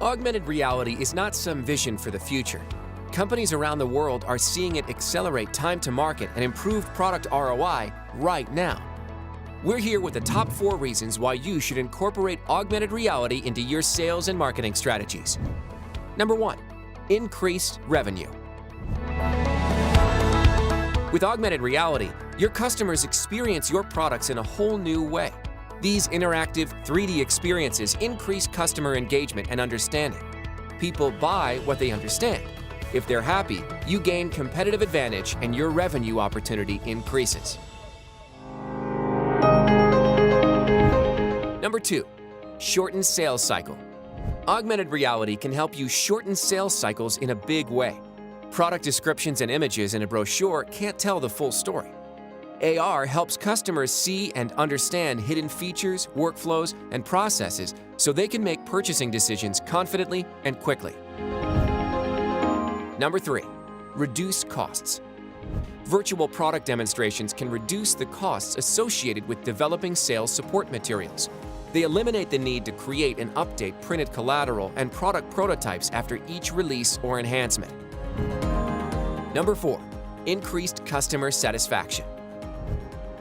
Augmented reality is not some vision for the future. Companies around the world are seeing it accelerate time to market and improve product ROI right now. We're here with the top 4 reasons why you should incorporate augmented reality into your sales and marketing strategies. Number 1, increased revenue. With augmented reality, your customers experience your products in a whole new way. These interactive 3D experiences increase customer engagement and understanding. People buy what they understand. If they're happy, you gain competitive advantage and your revenue opportunity increases. Number 2, shorten sales cycle. Augmented reality can help you shorten sales cycles in a big way. Product descriptions and images in a brochure can't tell the full story. AR helps customers see and understand hidden features, workflows, and processes so they can make purchasing decisions confidently and quickly. Number 3, reduce costs. Virtual product demonstrations can reduce the costs associated with developing sales support materials. They eliminate the need to create and update printed collateral and product prototypes after each release or enhancement. Number 4, increased customer satisfaction.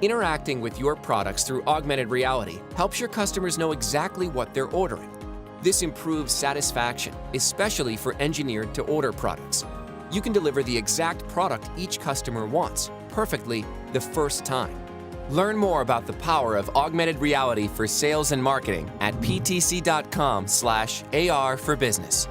Interacting with your products through augmented reality helps your customers know exactly what they're ordering. This improves satisfaction, especially for engineered-to-order products. You can deliver the exact product each customer wants, perfectly the first time. Learn more about the power of augmented reality for sales and marketing at ptc.com/AR for business.